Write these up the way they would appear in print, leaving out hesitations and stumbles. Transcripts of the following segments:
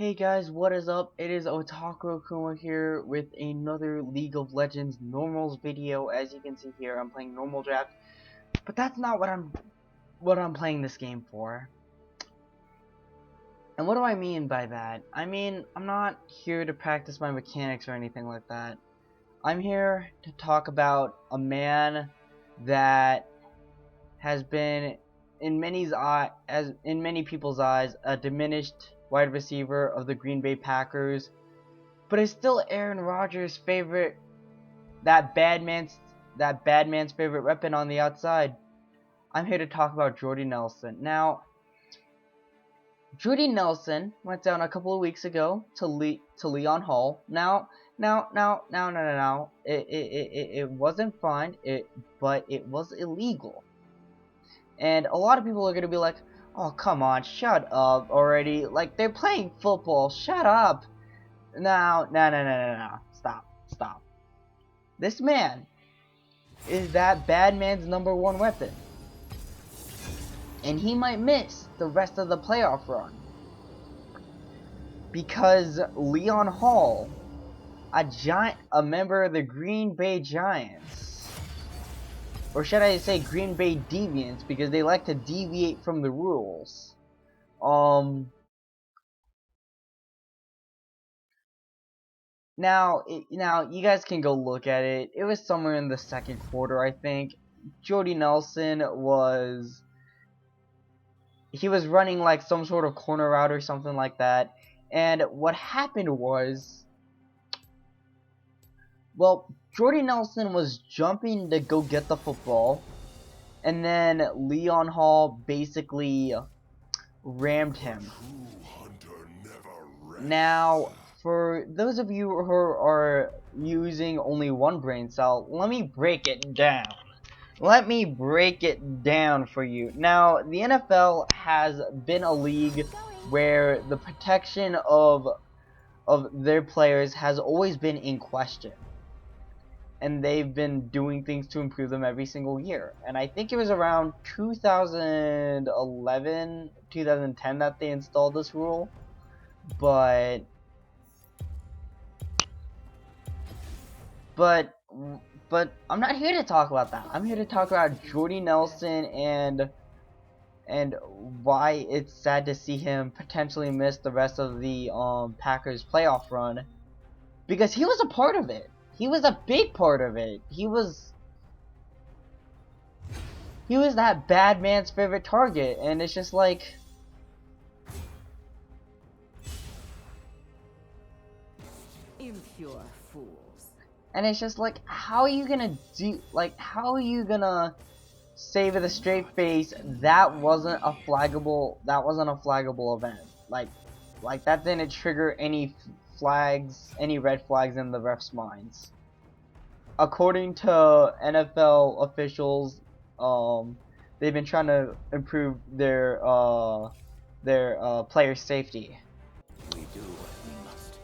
Hey guys, what is up? It is Otaku Kuma here with another League of Legends normals video. As you can see here, I'm playing normal draft, but that's not what I'm playing this game for. And what do I mean by that? I mean, I'm not here to practice my mechanics or anything like that. I'm here to talk about a man that has been in many people's eyes a diminished wide receiver of the Green Bay Packers, but is still Aaron Rodgers' favorite, that bad man's favorite weapon on the outside. I'm here to talk about Jordy Nelson. Now, Jordy Nelson went down a couple of weeks ago to Leon Hall. Now, it wasn't fine, but it was illegal. And a lot of people are gonna be like, "Oh, come on, shut up already! Like, they're playing football. Shut up!" No. Stop. This man is that bad man's #1 weapon, and he might miss the rest of the playoff run because Leon Hall, a member of the Green Bay Giants. Or should I say Green Bay Deviants, because they like to deviate from the rules. Now you guys can go look at it. It was somewhere in the second quarter, I think. Jordy Nelson was running like some sort of corner route or something like that. And what happened was, well, Jordy Nelson was jumping to go get the football, and then Leon Hall basically rammed him. Now, for those of you who are using only one brain cell, let me break it down. Let me break it down for you. Now, the NFL has been a league where the protection of their players has always been in question. And they've been doing things to improve them every single year. And I think it was around 2011, 2010 that they installed this rule. But I'm not here to talk about that. I'm here to talk about Jordy Nelson and why it's sad to see him potentially miss the rest of the Packers playoff run, because he was a part of it. He was a big part of it. He was that bad man's favorite target, and it's just like, impure fools. And it's just like, how are you gonna say with a straight face that wasn't a flaggable event? Like that didn't trigger any red flags in the refs' minds. According to NFL officials, they've been trying to improve their player safety. We do what we must.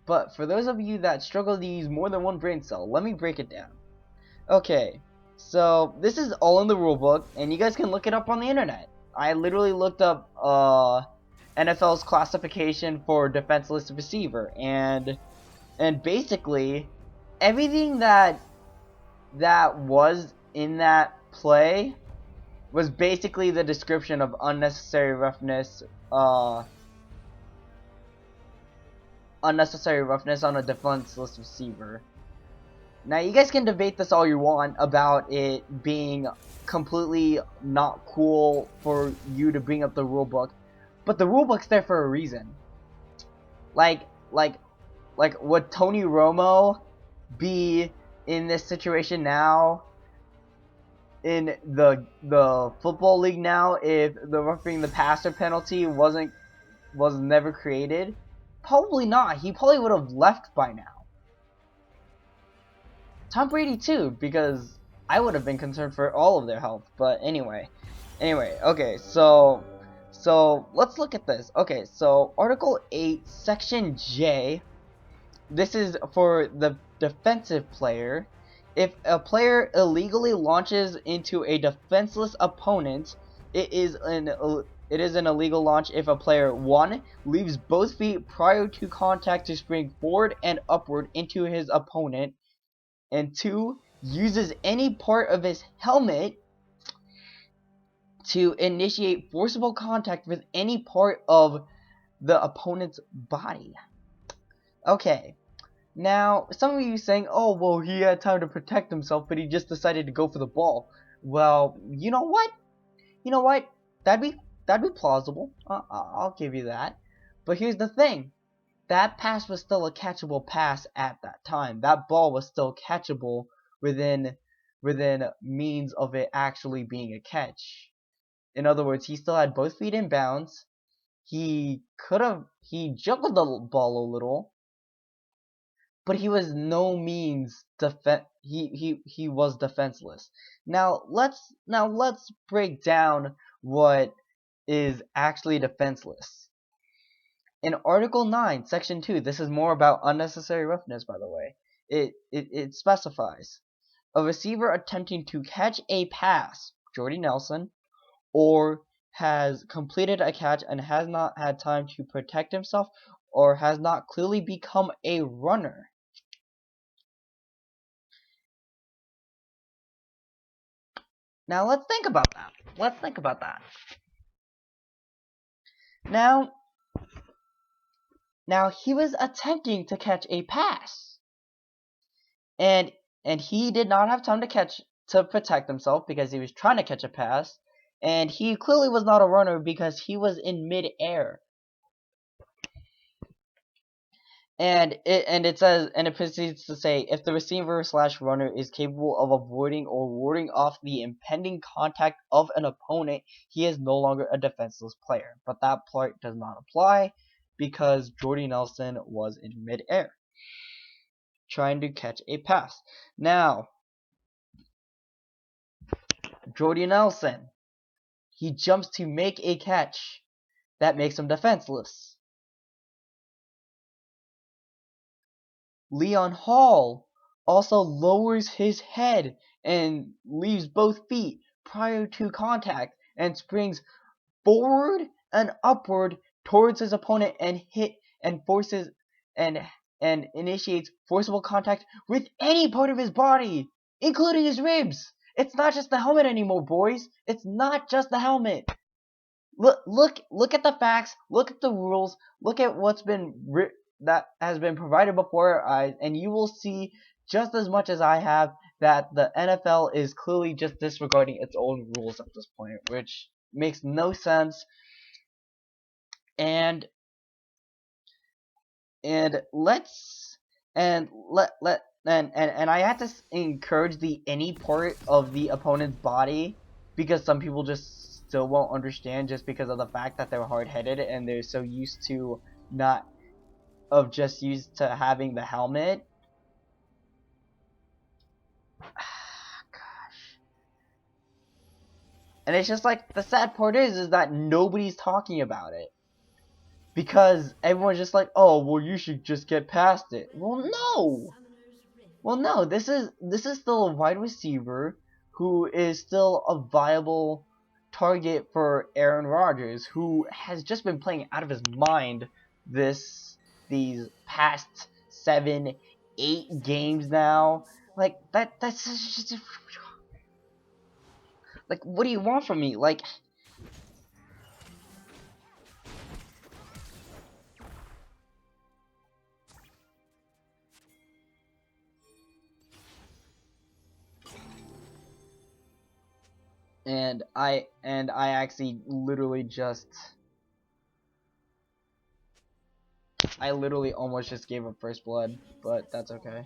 But for those of you that struggle to use more than one brain cell, let me break it down. Okay, so this is all in the rulebook, and you guys can look it up on the internet. I literally looked up NFL's classification for defenseless receiver, and basically everything that was in that play was basically the description of unnecessary roughness on a defenseless receiver. Now, you guys can debate this all you want about it being completely not cool for you to bring up the rulebook, but the rulebook's there for a reason. Like would Tony Romo be in this situation now in the football league now if the roughing the passer penalty was never created? Probably not. He probably would have left by now. Tom Brady too, because I would have been concerned for all of their health. But anyway, okay, so let's look at this. Okay, so Article 8, Section J. This is for the defensive player. If a player illegally launches into a defenseless opponent, it is it is an illegal launch if a player 1. Leaves both feet prior to contact to spring forward and upward into his opponent, and 2. Uses any part of his helmet to initiate forcible contact with any part of the opponent's body. Okay, now some of you saying, oh, well, he had time to protect himself, but he just decided to go for the ball. Well, you know what? That'd be plausible. I'll give you that. But here's the thing: that pass was still a catchable pass at that time. That ball was still catchable within means of it actually being a catch. In other words, he still had both feet in bounds. He juggled the ball a little, but he was no means he was defenseless. Now let's break down what is actually defenseless. In Article 9, Section 2, this is more about unnecessary roughness, by the way. It specifies a receiver attempting to catch a pass, Jordy Nelson, or has completed a catch and has not had time to protect himself, or has not clearly become a runner. Now let's think about that. Now he was attempting to catch a pass, and he did not have time to protect himself because he was trying to catch a pass, and he clearly was not a runner because he was in mid-air. And it proceeds to say, if the receiver / runner is capable of avoiding or warding off the impending contact of an opponent, he is no longer a defenseless player. But that part does not apply because Jordy Nelson was in mid-air trying to catch a pass. Now, Jordy Nelson, he jumps to make a catch. That makes him defenseless. Leon Hall also lowers his head and leaves both feet prior to contact and springs forward and upward towards his opponent and forces and initiates forcible contact with any part of his body, including his ribs. It's not just the helmet anymore, boys. It's not just the helmet. Look at the facts. Look at the rules. Look at what's been that has been provided before our eyes, and you will see just as much as I have that the NFL is clearly just disregarding its own rules at this point, which makes no sense. And I have to encourage the any part of the opponent's body, because some people just still won't understand just because of the fact that they're hard-headed and they're so used to used to having the helmet. Gosh. And it's just like, the sad part is that nobody's talking about it. Because everyone's just like, oh, well, you should just get past it. Well, no, this is still a wide receiver who is still a viable target for Aaron Rodgers, who has just been playing out of his mind these past 7-8 games now. Like that's just like, what do you want from me? Like, and I actually literally almost just gave up first blood, but that's okay.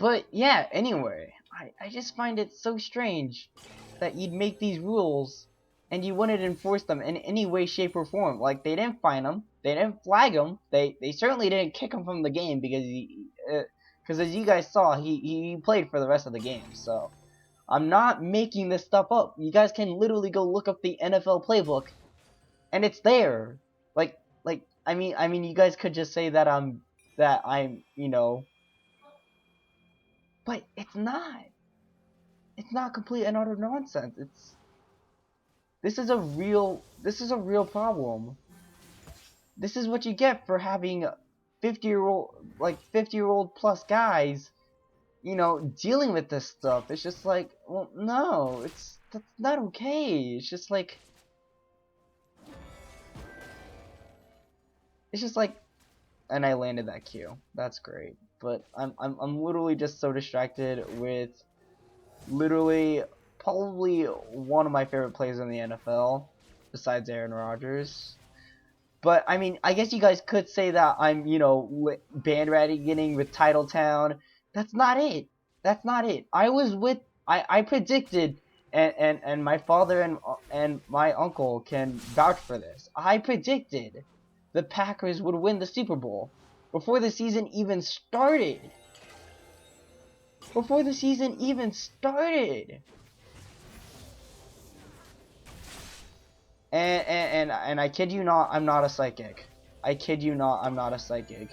But yeah, anyway, I just find it so strange that you'd make these rules and you wouldn't enforce them in any way, shape, or form. Like, they didn't fine him, they didn't flag him, they certainly didn't kick him from the game because as you guys saw, he played for the rest of the game. So I'm not making this stuff up. You guys can literally go look up the NFL playbook, and it's there. Like I mean, you guys could just say that I'm you know, but it's not. It's not complete and utter nonsense. This is a real problem. This is what you get for having 50-year-old plus guys, you know, dealing with this stuff. It's just like, well, no, that's not okay. It's just like and I landed that Q. That's great. But I'm literally just so distracted with literally probably one of my favorite players in the NFL besides Aaron Rodgers. But I mean, I guess you guys could say that I'm, you know, bandwagoning with Titletown. That's not it. That's not it. I predicted, and my father and my uncle can vouch for this. I predicted the Packers would win the Super Bowl before the season even started. Before the season even started. And I kid you not, I'm not a psychic. I kid you not, I'm not a psychic.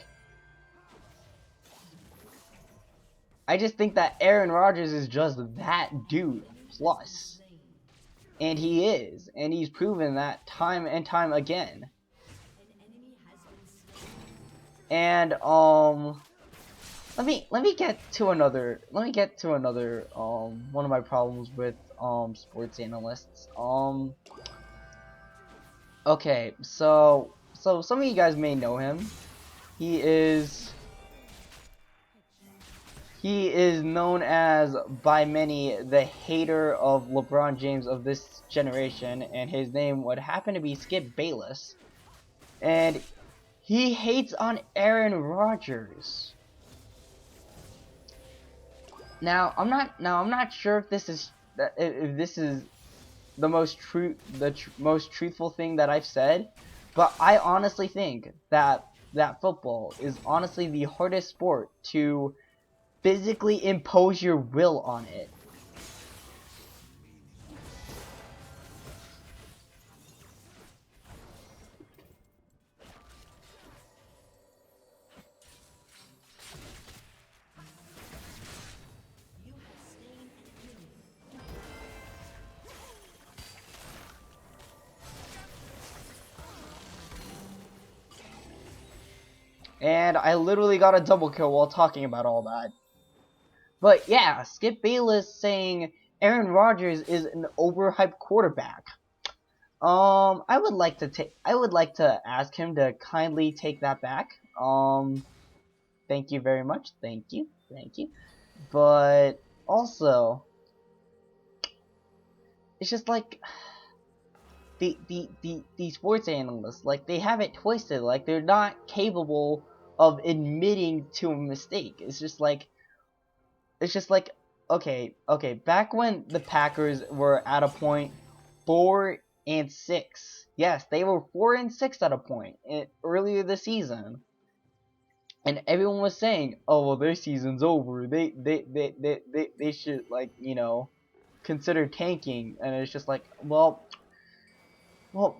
I just think that Aaron Rodgers is just that dude plus. And he is. And he's proven that time and time again. And let me get to another one of my problems with sports analysts. Okay, so some of you guys may know him. He is known as, by many, the hater of LeBron James of this generation, and his name would happen to be Skip Bayless. And he hates on Aaron Rodgers. Now, I'm not sure if this is the most truthful thing that I've said, but I honestly think that football is honestly the hardest sport to physically impose your will on it. And I literally got a double kill while talking about all that. But yeah, Skip Bayless saying Aaron Rodgers is an overhyped quarterback. I would like to ask him to kindly take that back. Thank you very much. Thank you. But also, it's just like the sports analysts, like, they have it twisted. Like, they're not capable of admitting to a mistake. It's just like, okay, back when the Packers were at a point 4-6. Yes, they were 4-6 at a point earlier this season. And everyone was saying, "Oh, well, their season's over. They should, like, you know, consider tanking." And it's just like, well,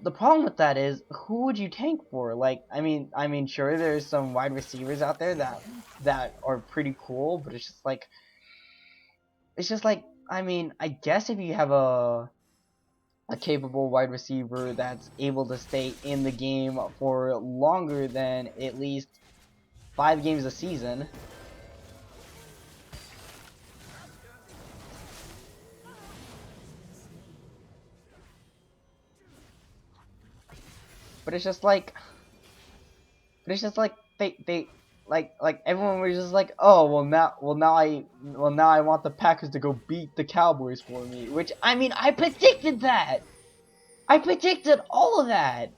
the problem with that is, who would you tank for? Like, I mean, sure, there's some wide receivers out there that are pretty cool, but it's just like, I mean, I guess if you have a capable wide receiver that's able to stay in the game for longer than at least 5 games a season. But it's just like they like everyone was just like, oh, well now I want the Packers to go beat the Cowboys for me, which, I mean, I predicted that. I predicted all of that.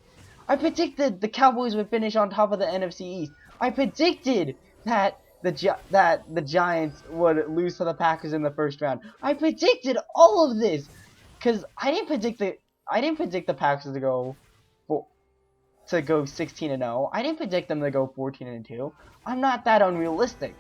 I predicted the Cowboys would finish on top of the NFC East. I predicted that that the Giants would lose to the Packers in the first round. I predicted all of this because I didn't predict the Packers to go 16-0. I didn't predict them to go 14-2. I'm not that unrealistic.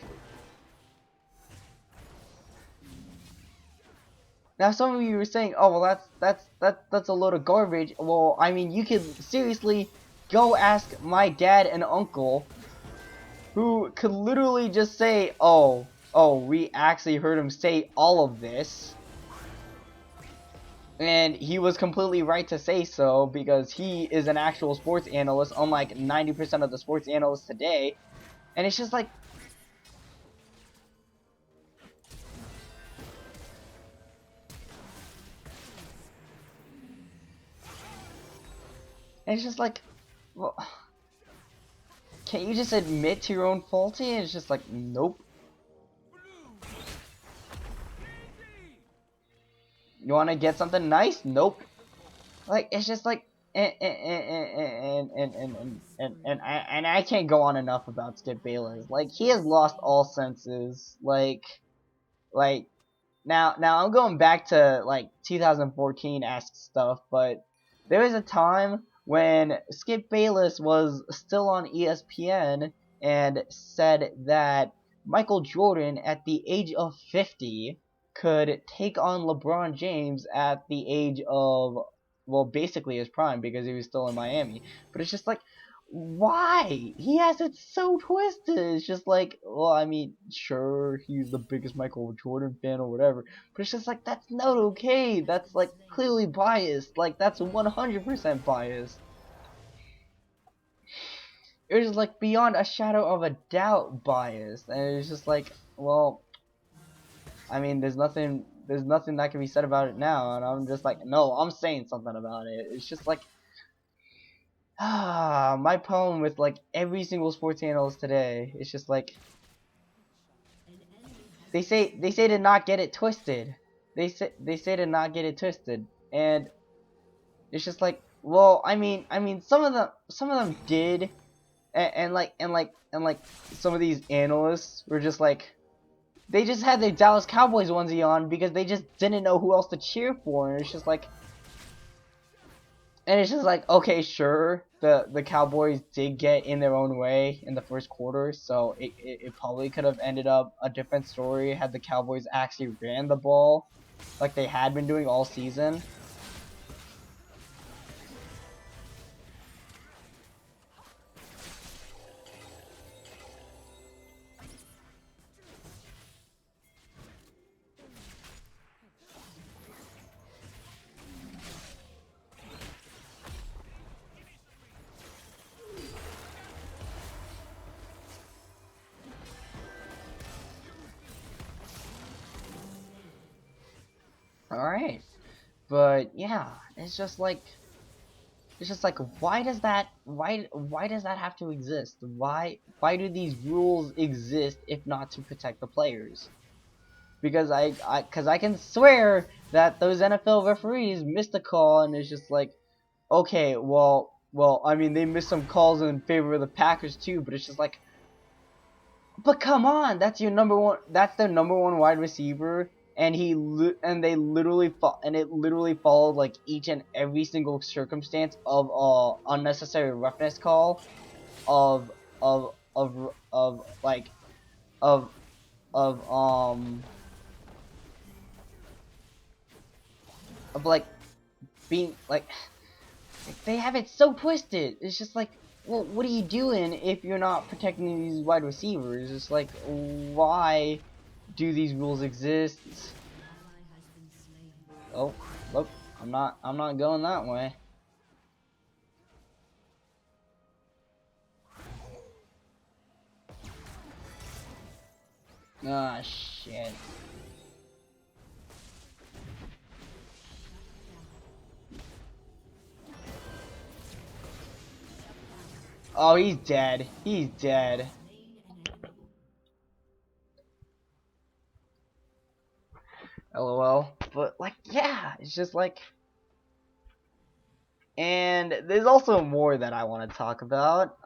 Now some of you were saying, "Oh, well, that's a load of garbage." Well, I mean, you could seriously go ask my dad and uncle, who could literally just say, "Oh, we actually heard him say all of this." And he was completely right to say so, because he is an actual sports analyst, unlike 90% of the sports analysts today. And it's just like, well, can't you just admit to your own faulty? And it's just like, nope. You want to get something nice? Nope. Like, it's just like, and I can't go on enough about Skip Bayless. Like, he has lost all senses. Like now I'm going back to like 2014-esque stuff, but there was a time when Skip Bayless was still on ESPN and said that Michael Jordan at the age of 50 could take on LeBron James at the age of, well, basically his prime, because he was still in Miami. But it's just like, why? He has it so twisted. It's just like, well, I mean, sure, he's the biggest Michael Jordan fan or whatever, but it's just like, that's not okay. That's like clearly biased. Like, that's 100% biased. It was just like beyond a shadow of a doubt biased, and it's just like, well, I mean, there's nothing that can be said about it now, and I'm just like, no, I'm saying something about it. It's just like, my problem with like every single sports analyst today, it's just like, they say to not get it twisted. They say to not get it twisted, and it's just like, well, I mean, some of them did, and like some of these analysts were just like, they just had their Dallas Cowboys onesie on because they just didn't know who else to cheer for, and it's just like, okay, sure, the Cowboys did get in their own way in the first quarter, so it probably could have ended up a different story had the Cowboys actually ran the ball like they had been doing all season. Alright. But yeah, it's just like, why does that have to exist? Why do these rules exist if not to protect the players? Because I can swear that those NFL referees missed a call, and it's just like, okay, well, I mean, they missed some calls in favor of the Packers too, but it's just like, but come on, that's their number one wide receiver, and they literally it literally followed like each and every single circumstance of unnecessary roughness call, of like of of um of like being like, they have it so twisted. It's just like, well, what are you doing if you're not protecting these wide receivers? It's like, why do these rules exist? Oh, look, I'm not going that way. Ah, shit. Oh, he's dead. He's dead. LOL. But, like, yeah, it's just like... And there's also more that I want to talk about.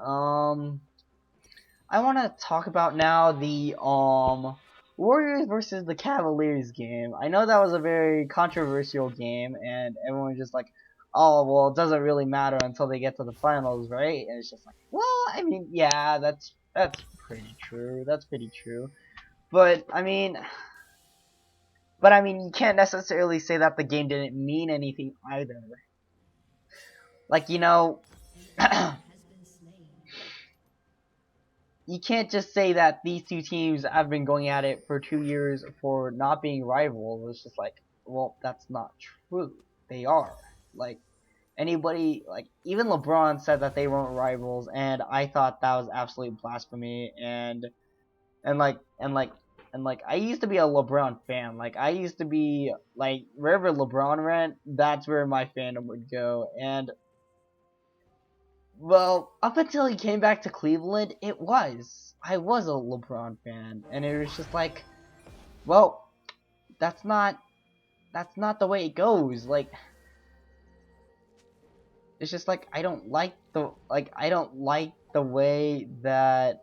I want to talk about now the Warriors versus the Cavaliers game. I know that was a very controversial game, and everyone was just like, "Oh, well, it doesn't really matter until they get to the finals, right?" And it's just like, well, I mean, yeah, that's pretty true. That's pretty true. But I mean, you can't necessarily say that the game didn't mean anything either. Like, you know, you can't just say that these two teams have been going at it for 2 years for not being rivals. It's just like, well, that's not true. They are. Like, anybody, like, even LeBron said that they weren't rivals, and I thought that was absolute blasphemy. And like, and like, and like, I used to be a LeBron fan. Like, I used to be, like, wherever LeBron went, that's where my fandom would go. And well, up until he came back to Cleveland, I was a LeBron fan, and it was just like, well, that's not the way it goes. Like, it's just like I don't like the way that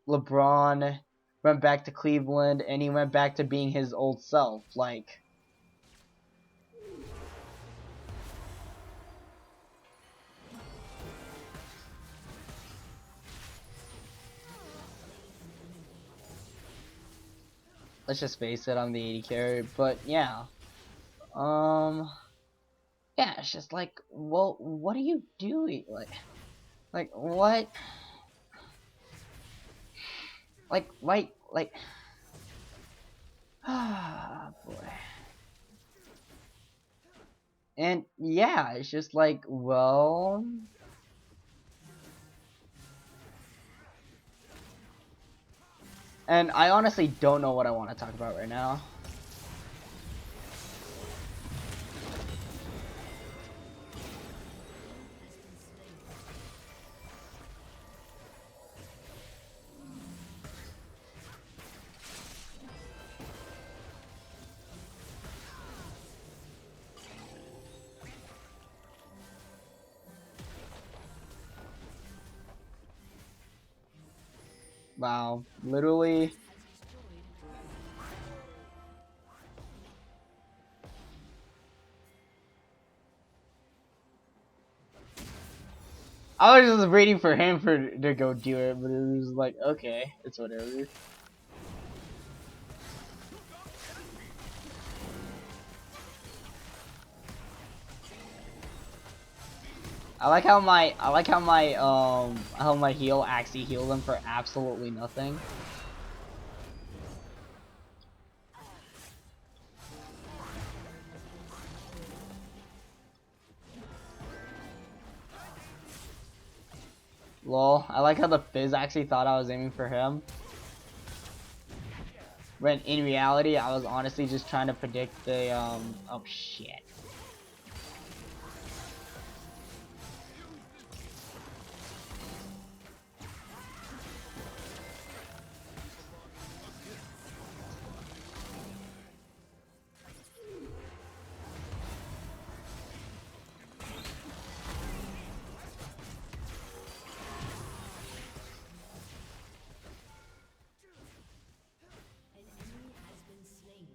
LeBron went back to Cleveland and he went back to being his old self. Like, let's just face it, I'm the 80 carry, but yeah. Yeah, it's just like, well, what are you doing? Like what? Like, ah, boy. And yeah, it's just like, well, and I honestly don't know what I want to talk about right now. Wow, literally. I was just waiting for him to go do it, but it was like, okay, it's whatever. How my heal actually healed him for absolutely nothing. Lol, I like how the Fizz actually thought I was aiming for him. When in reality, I was honestly just trying to predict the, oh shit.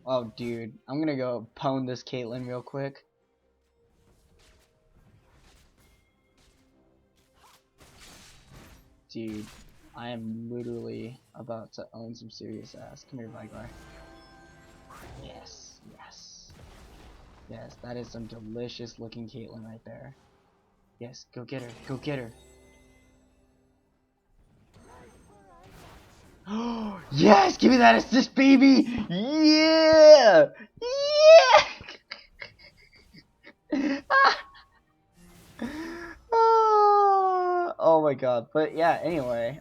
Oh, dude, I'm gonna go pwn this Caitlyn real quick. Dude, I am literally about to own some serious ass. Come here, Vigor. Yes, yes. Yes, that is some delicious looking Caitlyn right there. Yes, go get her, go get her. Oh, yes, give me that assist, baby! Yeah! Yeah! Oh my god, but yeah, anyway,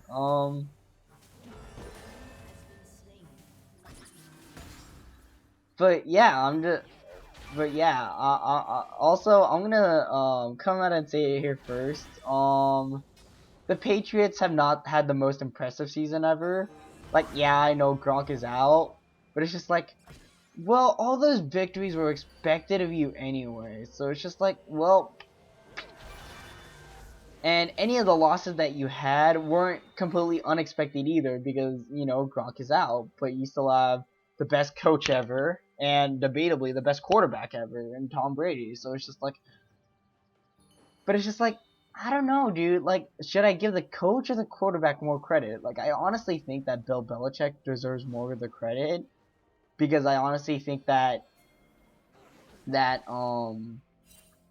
but yeah, also, I'm gonna, come out and say it here first, the Patriots have not had the most impressive season ever. Like, yeah, I know Gronk is out, but it's just like, well, all those victories were expected of you anyway, so it's just like, well, And any of the losses that you had weren't completely unexpected either, because, you know, Gronk is out, but you still have the best coach ever, and debatably the best quarterback ever, in Tom Brady. So it's just like, but it's just like, I don't know, dude. Like, should I give the coach or the quarterback more credit? Like, I honestly think that Bill Belichick deserves more of the credit, because I honestly think that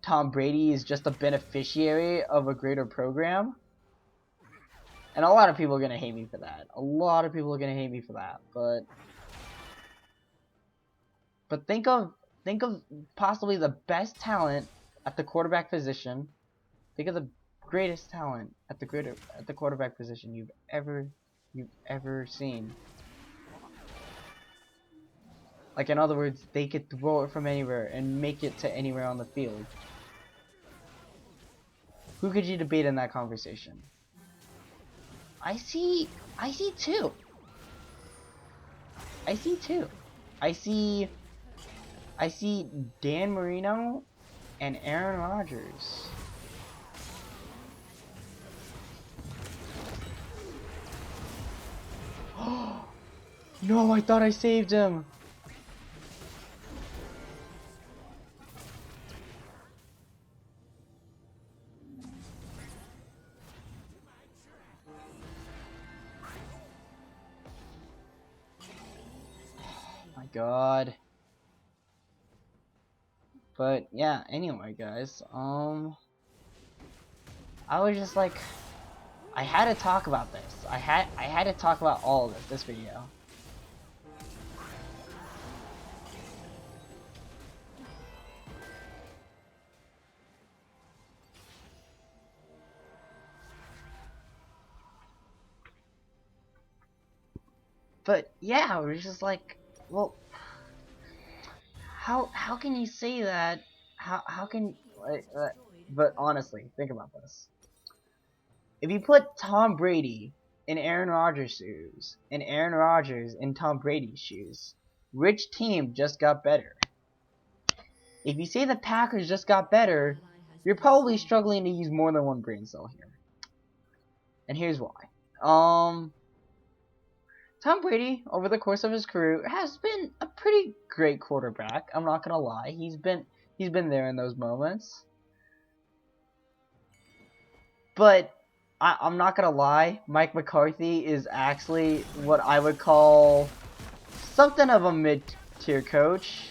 Tom Brady is just a beneficiary of a greater program. And a lot of people are gonna hate me for that. A lot of people are gonna hate me for that. But think of possibly the best talent at the quarterback position. Think of the greatest talent at the quarterback position you've ever seen. Like, in other words, they could throw it from anywhere and make it to anywhere on the field. Who could you debate in that conversation? I see two. I see two. I see Dan Marino and Aaron Rodgers. No, I thought I saved him. My God. But yeah, anyway, guys, I was just like, I had to talk about this. I had to talk about all of this video. But yeah, I was just like, well, how can you say that? How can but honestly, think about this. If you put Tom Brady in Aaron Rodgers' shoes and Aaron Rodgers in Tom Brady's shoes, which team just got better? If you say the Packers just got better, you're probably struggling to use more than one brain cell here. And here's why. Tom Brady, over the course of his career, has been a pretty great quarterback. I'm not gonna lie. He's been there in those moments. But I'm not gonna lie. Mike McCarthy is actually what I would call something of a mid-tier coach.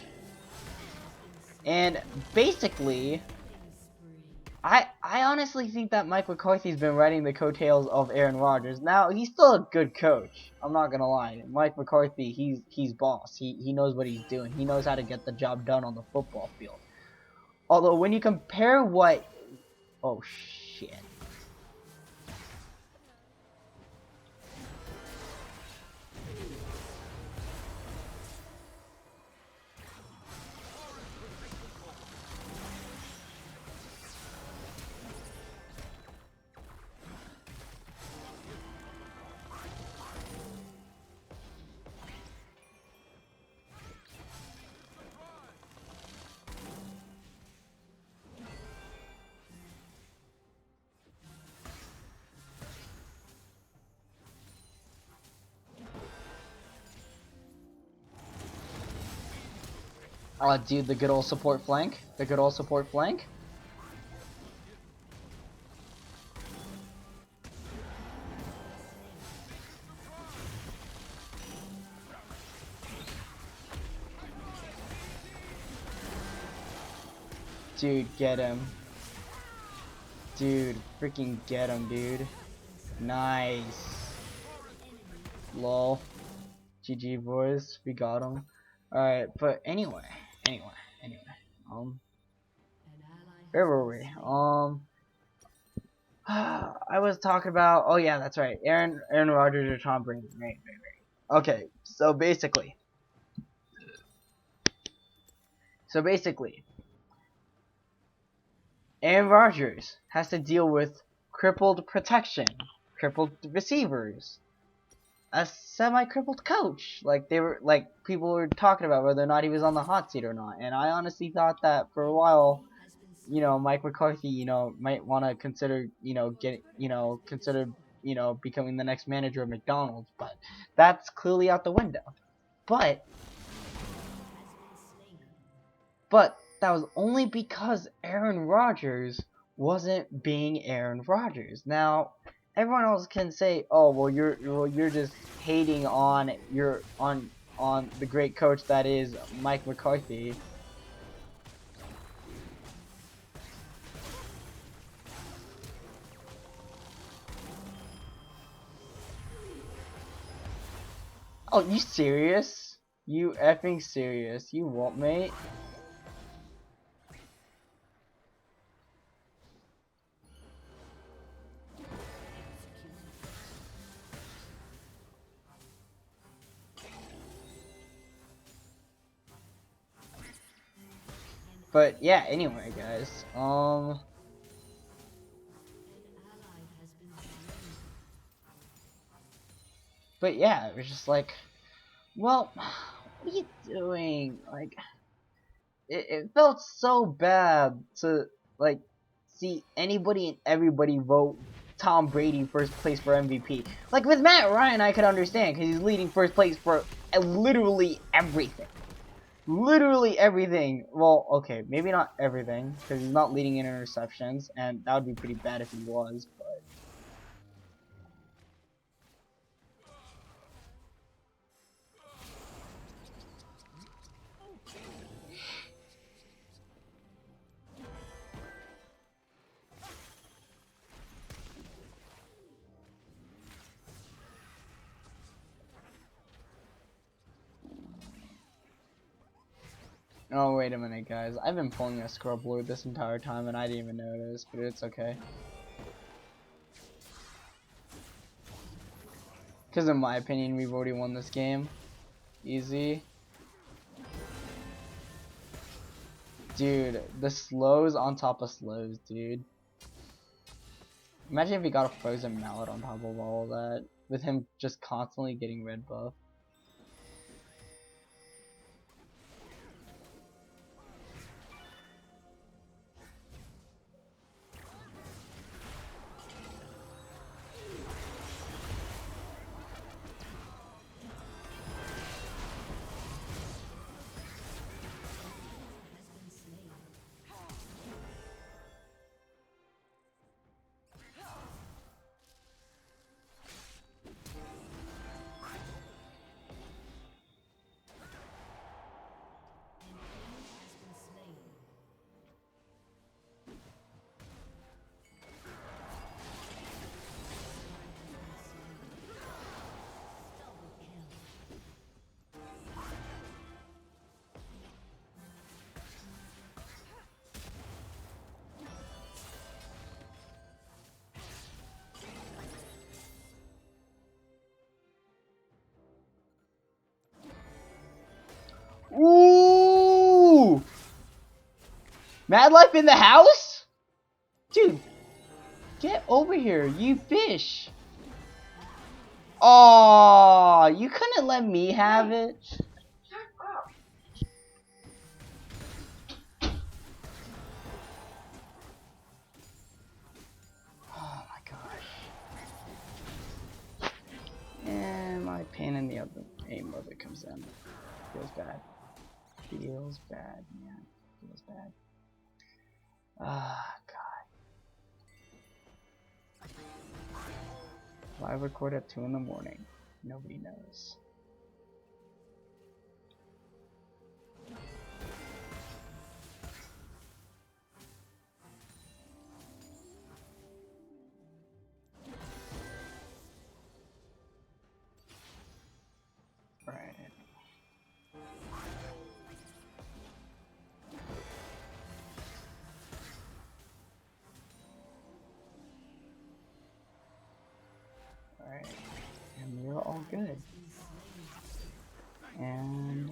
And basically, I honestly think that Mike McCarthy's been riding the coattails of Aaron Rodgers. Now, he's still a good coach. I'm not gonna lie. Mike McCarthy, he's boss. He knows what he's doing. He knows how to get the job done on the football field. Although when you compare what, oh shit. Dude, the good old support flank. The good old support flank. Dude, get him. Dude, freaking get him, dude. Nice. Lol. GG, boys. We got him. Alright, but anyway. Where were we? I was talking about, oh yeah, that's right. Aaron Rodgers or Tom Brady. Right. Okay, so basically, Aaron Rodgers has to deal with crippled protection, crippled receivers, a semi-crippled coach. Like people were talking about whether or not he was on the hot seat or not. And I honestly thought that for a while, Mike McCarthy, might want to consider, becoming the next manager of McDonald's, but that's clearly out the window. But that was only because Aaron Rodgers wasn't being Aaron Rodgers. Now, everyone else can say, "Oh, well, you're just hating on the great coach that is Mike McCarthy." Oh, you serious? You effing serious? You what, mate? But yeah, anyway, guys. But yeah, it was just like, well, what are you doing? Like, it felt so bad to like see anybody and everybody vote Tom Brady first place for MVP. Like with Matt Ryan, I could understand because he's leading first place for literally everything. Literally everything. Well, okay, maybe not everything because he's not leading in interceptions, and that would be pretty bad if he was. But oh, wait a minute, guys. I've been pulling a scrub lord this entire time, and I didn't even notice, but it's okay. Because in my opinion, we've already won this game. Easy. Dude, the slows on top of slows, dude. Imagine if he got a frozen mallet on top of all of that, with him just constantly getting red buff. Ooh! Mad Life in the house? Dude, get over here, you fish. Oh, you couldn't let me have it. Oh my gosh. And my pain in the other aim of it comes in. Feels bad. Feels bad, man. Feels bad. Ah, God. Why record at 2 in the morning? Nobody knows. Right. Alright. And we're all good. And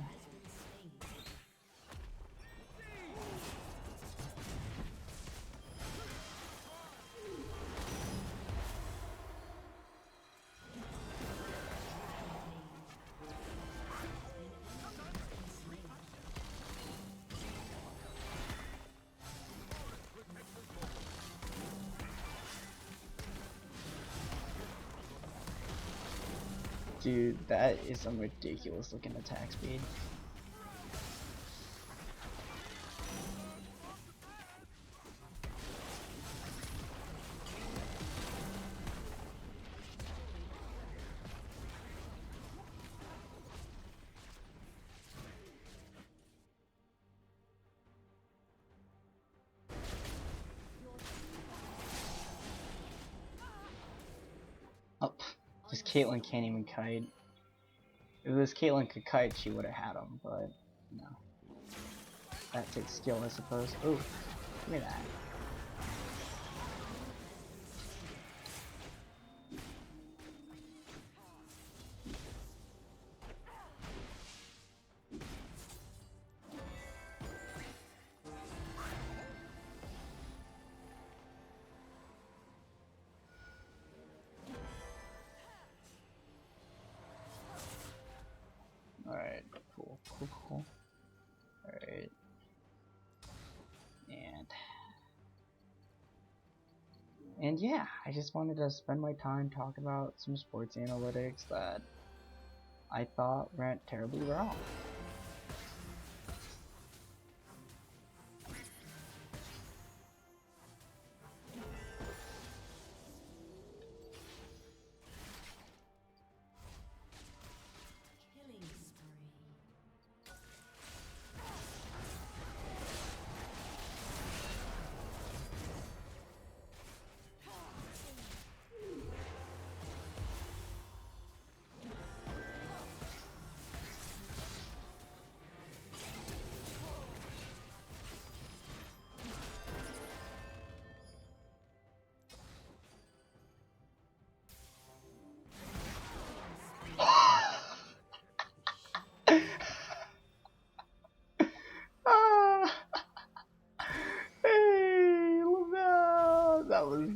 Dude, that is some ridiculous looking attack speed. Oh, this Caitlyn can't even kite. If it was Caitlyn could kite, she would have had him, but no. That takes skill, I suppose. Ooh, give me that. Alright, cool. Alright. And yeah, I just wanted to spend my time talking about some sports analytics that I thought went terribly wrong. Hey, that was